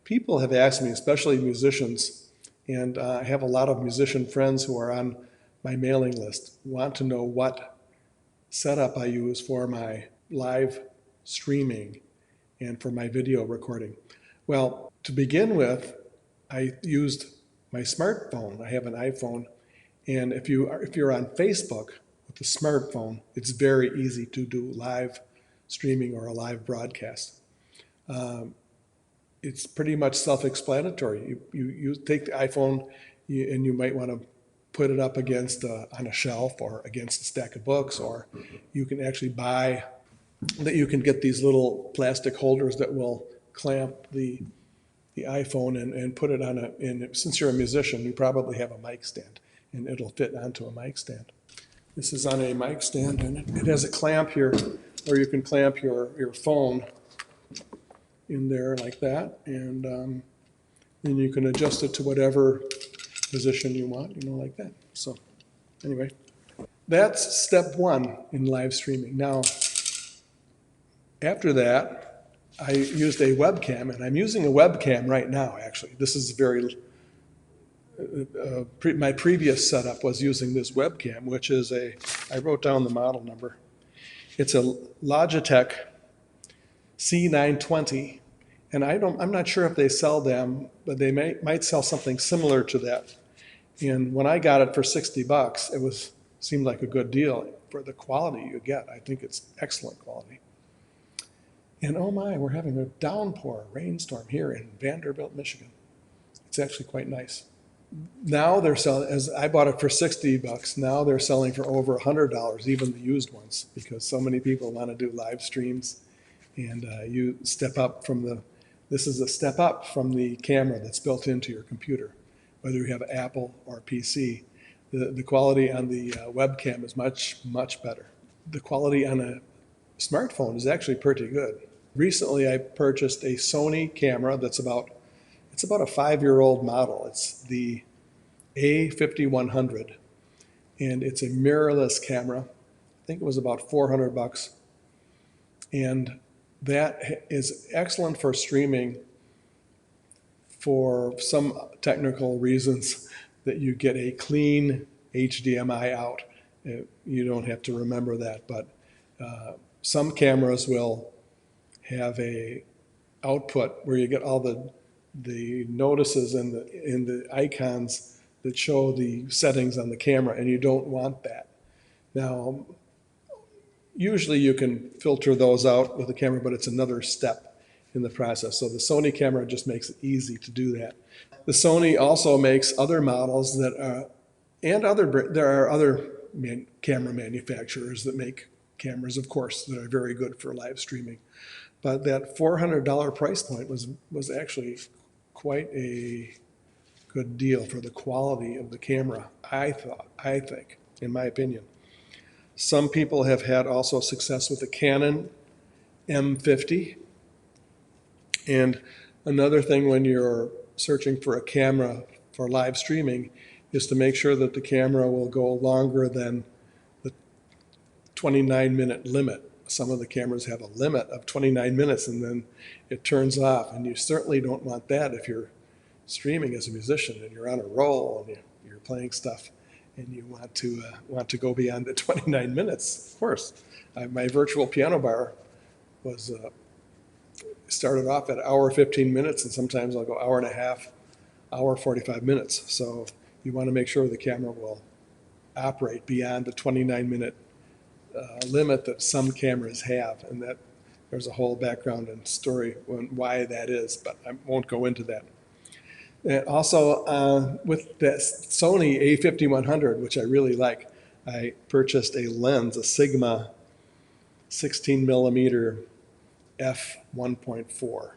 People have asked me, especially musicians, and I have a lot of musician friends who are on my mailing list, want to know what setup I use for my live streaming and for my video recording. Well, to begin with, I used my smartphone. I have an iPhone, and if you're on Facebook with the smartphone, it's very easy to do live streaming or a live broadcast. It's pretty much self-explanatory. You take the iPhone and you might want to put it up against on a shelf or against a stack of books, or you can actually buy that you can get these little plastic holders that will clamp the iPhone and put it on and since you're a musician, you probably have a mic stand and it'll fit onto a mic stand. This is on a mic stand and it has a clamp here where you can clamp your phone in there like that, and then you can adjust it to whatever position you want, like that. So anyway, that's step one in live streaming. Now, after that, I used a webcam, and I'm using a webcam right now, actually. This is my previous setup was using this webcam, which is I wrote down the model number. It's a Logitech C920, and I'm not sure if they sell them, but they might sell something similar to that. And when I got it for $60, it seemed like a good deal for the quality you get. I think it's excellent quality. And oh my, we're having a downpour, rainstorm here in Vanderbilt, Michigan. It's actually quite nice. Now they're selling, as I bought it for $60, now they're selling for over $100, even the used ones, because so many people want to do live streams. And you step up from this is a step up from the camera that's built into your computer. Whether you have Apple or PC, the quality on the webcam is much, much better. The quality on a smartphone is actually pretty good. Recently, I purchased a Sony camera it's about a 5-year-old model. It's the A5100, and it's a mirrorless camera. I think it was about $400, and that is excellent for streaming for some technical reasons that you get a clean HDMI out. You don't have to remember that, but some cameras will have a output where you get all the notices and the icons that show the settings on the camera, and you don't want that. Now, usually you can filter those out with the camera, but it's another step in the process. So the Sony camera just makes it easy to do that. The Sony also makes other models that are, there are other camera manufacturers that make cameras, of course, that are very good for live streaming. But that $400 price point was actually quite a good deal for the quality of the camera, I think, in my opinion. Some people have had also success with the Canon M50. And another thing when you're searching for a camera for live streaming is to make sure that the camera will go longer than the 29-minute limit. Some of the cameras have a limit of 29 minutes and then it turns off, and you certainly don't want that if you're streaming as a musician and you're on a roll and you're playing stuff and you want to go beyond the 29 minutes. Of course, my virtual piano bar was started off at hour 15 minutes, and sometimes I'll go hour and a half, hour 45 minutes. So you want to make sure the camera will operate beyond the 29-minute limit that some cameras have, and that there's a whole background and story on why that is, but I won't go into that. And also, with the Sony A5100, which I really like, I purchased a lens, a Sigma 16 millimeter f1.4,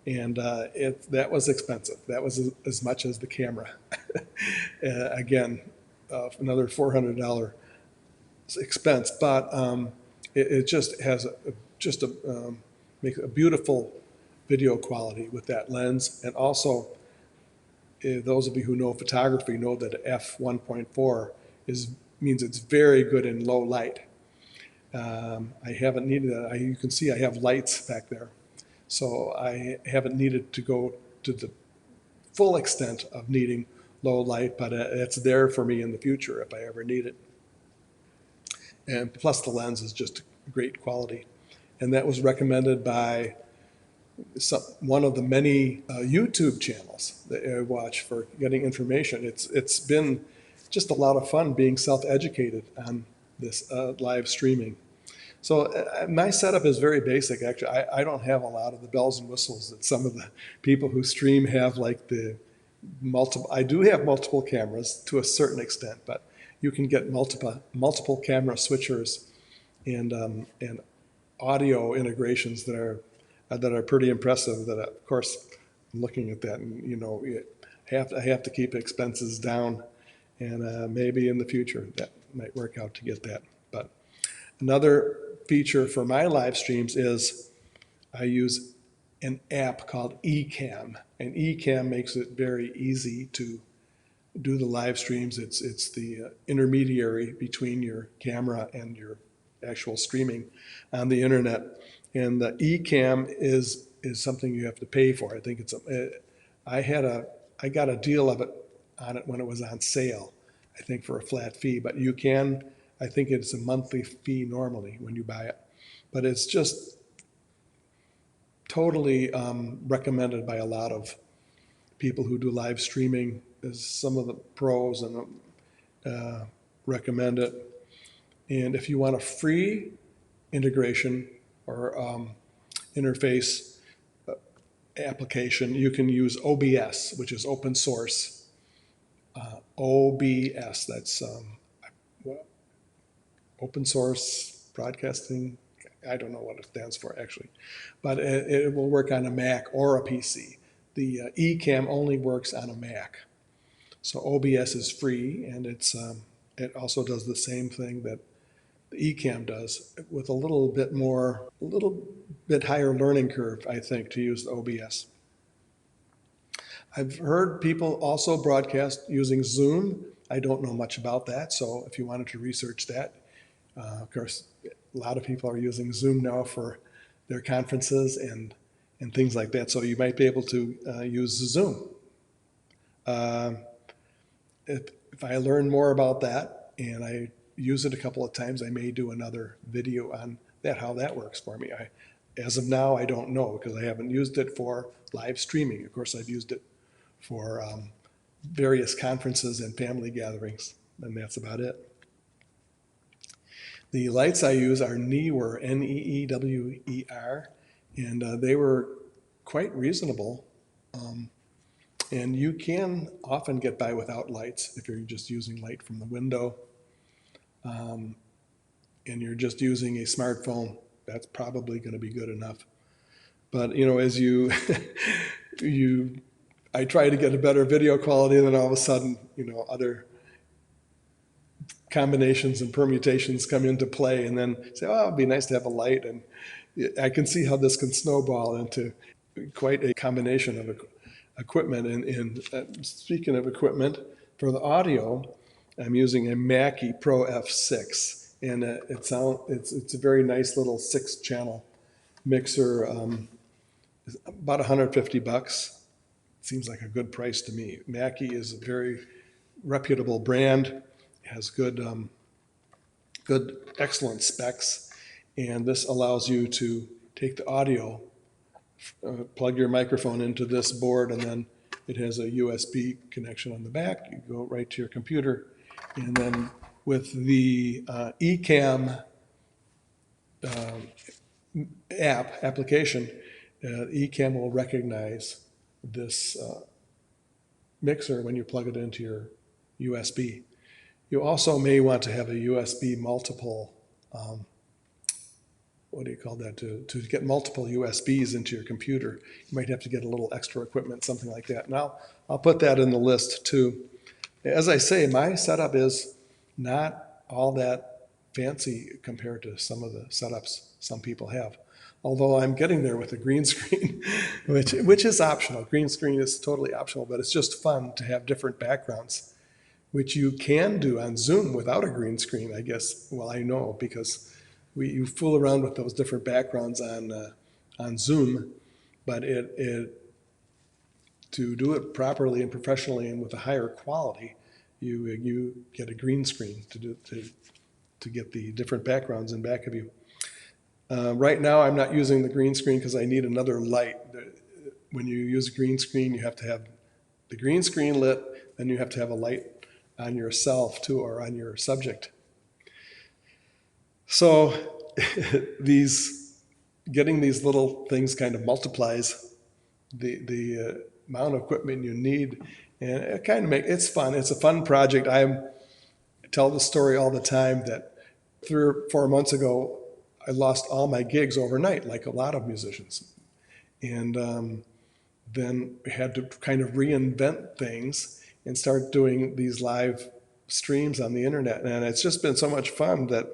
and that was expensive. That was as much as the camera. Again, another $400 expense, but it just has makes a beautiful video quality with that lens. And also, those of you who know photography know that f1.4 means it's very good in low light. I haven't needed that. You can see I have lights back there. So I haven't needed to go to the full extent of needing low light, but it's there for me in the future if I ever need it. And plus the lens is just great quality. And that was recommended by one of the many YouTube channels that I watch for getting information. It's been just a lot of fun being self-educated on this live streaming. So my setup is very basic. Actually, I don't have a lot of the bells and whistles that some of the people who stream have, like the multiple. I do have multiple cameras to a certain extent, but you can get multiple camera switchers and audio integrations that are pretty impressive. That of course, I'm looking at that, and you know, I have to keep expenses down, and maybe in the future that might work out to get that. But another feature for my live streams is I use an app called Ecamm, and Ecamm makes it very easy to do the live streams. It's the intermediary between your camera and your actual streaming on the internet. And the Ecamm is something you have to pay for. I think I got a deal of it on it when it was on sale, I think for a flat fee, but you can, I think it's a monthly fee normally when you buy it, but it's just totally recommended by a lot of people who do live streaming. As some of the pros and recommend it. And if you want a free integration or interface application, you can use OBS, which is open source. OBS, that's open source broadcasting. I don't know what it stands for actually, but it will work on a Mac or a PC. The Ecamm only works on a Mac. So OBS is free, and it also does the same thing that the Ecamm does, with a little bit higher learning curve, I think, to use the OBS. I've heard people also broadcast using Zoom. I don't know much about that, so if you wanted to research that, of course, a lot of people are using Zoom now for their conferences and things like that, so you might be able to use Zoom. If I learn more about that and I use it a couple of times, I may do another video on that, how that works for me. As of now, I don't know because I haven't used it for live streaming. Of course, I've used it for various conferences and family gatherings, and that's about it. The lights I use are Neewer, Neewer, and they were quite reasonable. And you can often get by without lights if you're just using light from the window. And you're just using a smartphone, that's probably going to be good enough. But you know, as I try to get a better video quality, and then all of a sudden, you know, other combinations and permutations come into play, and then say, oh, it'd be nice to have a light. And I can see how this can snowball into quite a combination of equipment. And speaking of equipment, for the audio, I'm using a Mackie Pro F6, and it's a very nice little 6-channel mixer. About $150. Seems like a good price to me. Mackie is a very reputable brand, has good, excellent specs, and this allows you to take the audio, plug your microphone into this board, and then it has a USB connection on the back. You go right to your computer, and then with the Ecamm application, Ecamm will recognize this mixer when you plug it into your USB. You also may want to have a USB multiple, what do you call that, to get multiple USBs into your computer. You might have to get a little extra equipment, something like that. Now, I'll put that in the list too. As I say, my setup is not all that fancy compared to some of the setups some people have. Although I'm getting there with a green screen, which is optional. Green screen is totally optional, but it's just fun to have different backgrounds, which you can do on Zoom without a green screen, I guess. Well, I know because you fool around with those different backgrounds on Zoom, but to do it properly and professionally and with a higher quality, you get a green screen to get the different backgrounds in back of you. Right now, I'm not using the green screen because I need another light. When you use a green screen, you have to have the green screen lit, then you have to have a light on yourself too, or on your subject. So getting these little things kind of multiplies the amount of equipment you need, and it kind of it's fun. It's a fun project. I tell the story all the time that 3 or 4 months ago, I lost all my gigs overnight, like a lot of musicians. And then we had to kind of reinvent things and start doing these live streams on the internet. And it's just been so much fun that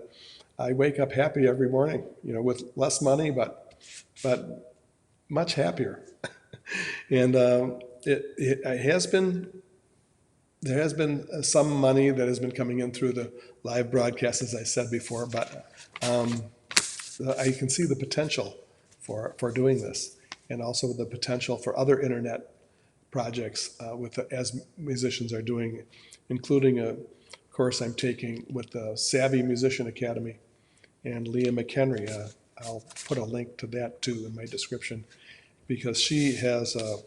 I wake up happy every morning, with less money, but much happier. And there has been some money that has been coming in through the live broadcast, as I said before, but I can see the potential for doing this, and also the potential for other internet projects as musicians are doing, including a course I'm taking with the Savvy Musician Academy and Leah McHenry. I'll put a link to that too in my description, because she has a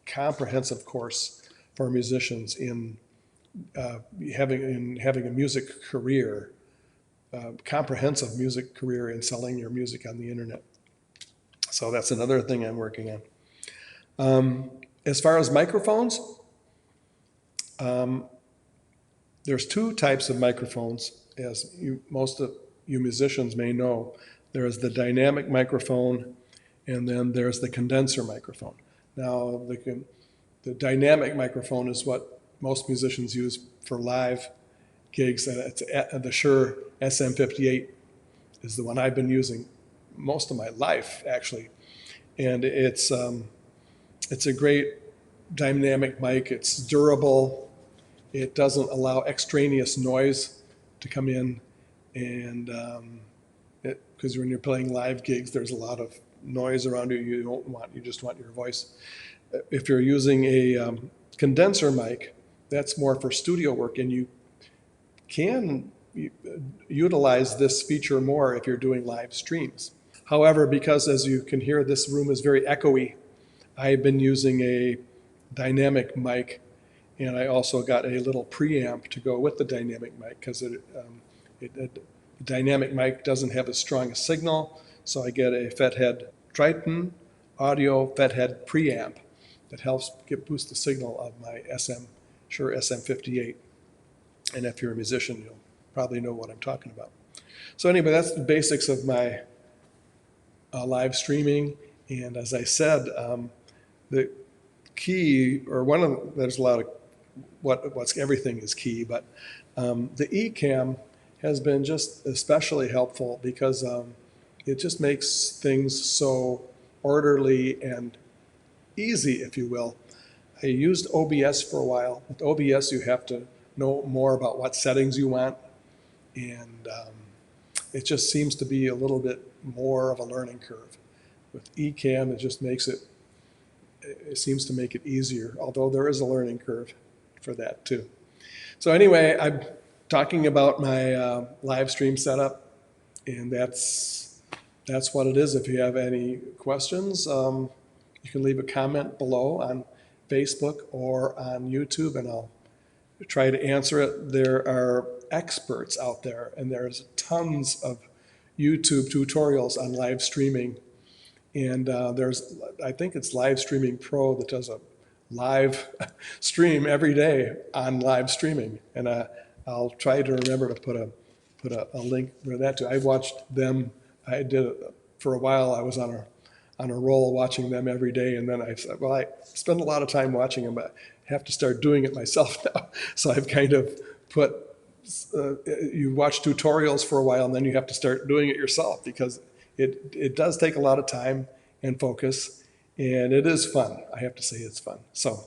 comprehensive course for musicians in having a music career, comprehensive music career in selling your music on the internet. So that's another thing I'm working on. As far as microphones, there's 2 types of microphones, as most of you musicians may know. There's the dynamic microphone, and then there's the condenser microphone. Now, the dynamic microphone is what most musicians use for live gigs. It's the Shure SM58 is the one I've been using most of my life, actually. And it's a great dynamic mic. It's durable. It doesn't allow extraneous noise to come in, and because when you're playing live gigs, there's a lot of noise around you. You just want your voice. If you're using a condenser mic, that's more for studio work, and you can utilize this feature more if you're doing live streams. However, because as you can hear, this room is very echoey, I've been using a dynamic mic, and I also got a little preamp to go with the dynamic mic, because the dynamic mic doesn't have as strong a signal, so I get a Fethead Triton audio Fethead preamp that helps boost the signal of my Shure SM58. And if you're a musician, you'll probably know what I'm talking about. So anyway, that's the basics of my live streaming. And as I said, the key, or there's a lot of what's everything is key, but the Ecamm has been just especially helpful, because it just makes things so orderly and easy, if you will. I used OBS for a while. With OBS, you have to know more about what settings you want, and it just seems to be a little bit more of a learning curve. With Ecamm, it just makes it seems to make it easier, although there is a learning curve for that too. So anyway, I'm talking about my live stream setup, and that's what it is. If you have any questions, you can leave a comment below on Facebook or on YouTube, and I'll try to answer it. There are experts out there, and there's tons of YouTube tutorials on live streaming. And I think it's Livestreaming Pro that does a live stream every day on live streaming. And I'll try to remember to put a link for that too. I watched them. I did it for a while. I was on a roll watching them every day, and then I said, well, I spend a lot of time watching them, but I have to start doing it myself now. So I've kind of put you watch tutorials for a while, and then you have to start doing it yourself, because it does take a lot of time and focus, and it is fun. I have to say it's fun. So